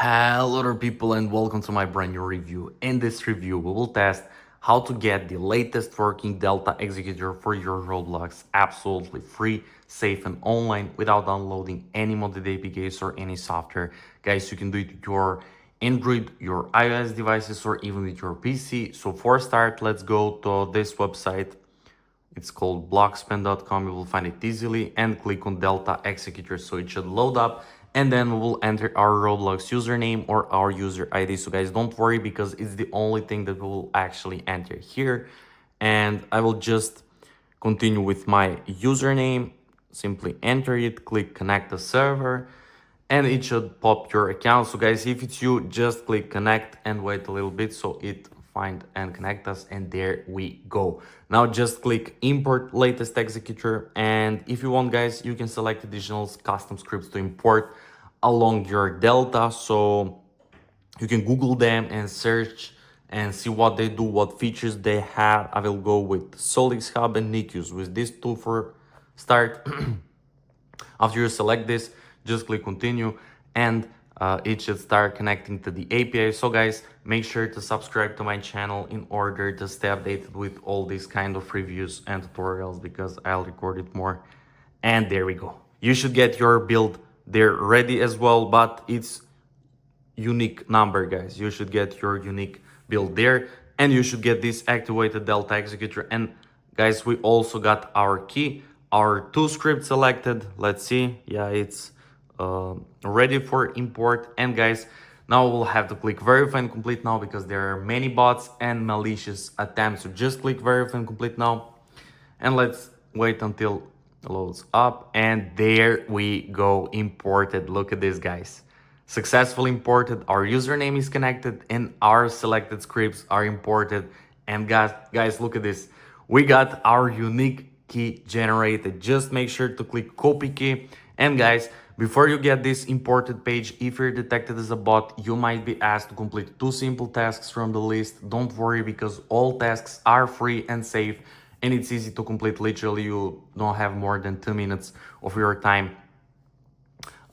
Hello people and welcome to my brand new review. In this review we will test how to get the latest working Delta Executor for your Roblox absolutely free, safe and online without downloading any modded APKs or any software. Guys, you can do it with your Android, your iOS devices or even with your PC. So for start, let's go to this website. It's called blockspin.com. You will find it easily and click on Delta Executor. So it should load up and then we will enter our Roblox username or our user ID. So guys, don't worry because it's the only thing that we will actually enter here. And I will just continue with my username. Simply enter it, click connect the server and it should pop your account. So guys, if it's you, just click connect and wait a little bit so it find and connect us, and there we go. Now just click import latest executor, and if you want guys, you can select additional custom scripts to import along your Delta. So you can Google them and search and see what they do, what features they have. I will go with Solix Hub and NICUs with this two for start. After you select this, just click continue and it should start connecting to the API. So guys, make sure to subscribe to my channel in order to stay updated with all these kind of reviews and tutorials because I'll record it more. And there we go. You should get your build there ready as well, but it's unique number, guys. You should get your unique build there and you should get this activated Delta Executor. And guys, we also got our key, our two scripts selected. Let's see. Yeah, it's ready for import. And guys, now we'll have to click verify and complete now because there are many bots and malicious attempts. So just click verify and complete now and let's wait until it loads up. And there we go, imported. Look at this, guys. Successfully imported. Our username is connected and our selected scripts are imported. And guys, look at this. We got our unique key generated. Just make sure to click copy key. And guys, before you get this imported page, if you're detected as a bot, you might be asked to complete 2 simple tasks from the list. Don't worry because all tasks are free and safe and it's easy to complete. Literally, you don't have more than 2 minutes of your time.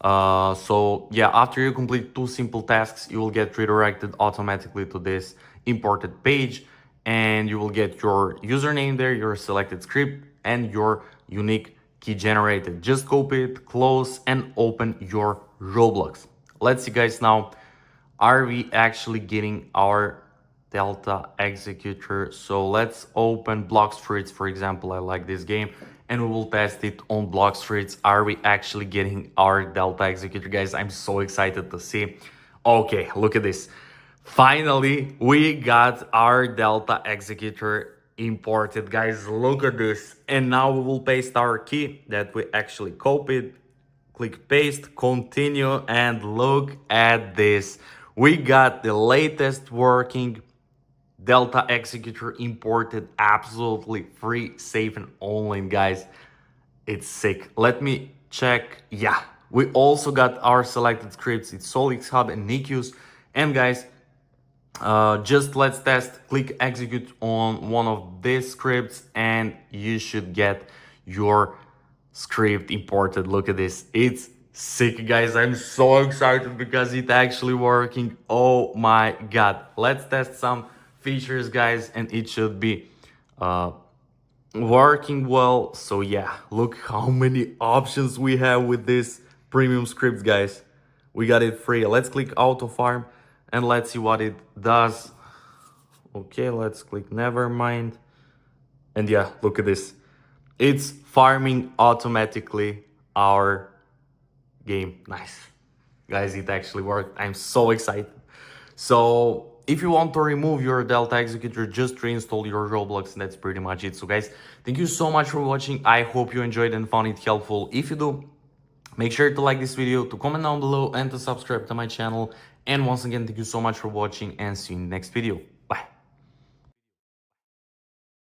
So yeah, after you complete 2 simple tasks, you will get redirected automatically to this imported page and you will get your username there, your selected script and your unique key generated. Just copy it, close and open your Roblox. Let's see guys, now are we actually getting our Delta Executor? So let's open Block Streets, for example. I like this game and we will test it on Block Streets. Are we actually getting our Delta Executor? Guys, I'm so excited to see. Okay, look at this. Finally, we got our Delta Executor imported. Guys, look at this. And now we will paste our key that we actually copied. Click paste, continue, and look at this. We got the latest working Delta Executor imported, absolutely free, safe and online, guys. It's sick. Let me check. Yeah, we also got our selected scripts. It's Solix Hub and NICUs. And guys, just let's test. Click execute on one of these scripts and you should get your script imported. Look at this. It's sick, guys. I'm so excited because it's actually working. Oh my god. Let's test some features, guys, and it should be working well. So yeah, look how many options we have with this premium scripts, guys. We got it free. Let's click auto farm and let's see what it does. Okay, let's click never mind. And yeah, look at this. It's farming automatically our game. Nice. Guys, it actually worked. I'm so excited. So if you want to remove your Delta Executor, just reinstall your Roblox and that's pretty much it. So guys, thank you so much for watching. I hope you enjoyed and found it helpful. If you do, make sure to like this video, to comment down below and to subscribe to my channel. And once again, thank you so much for watching and see you in the next video.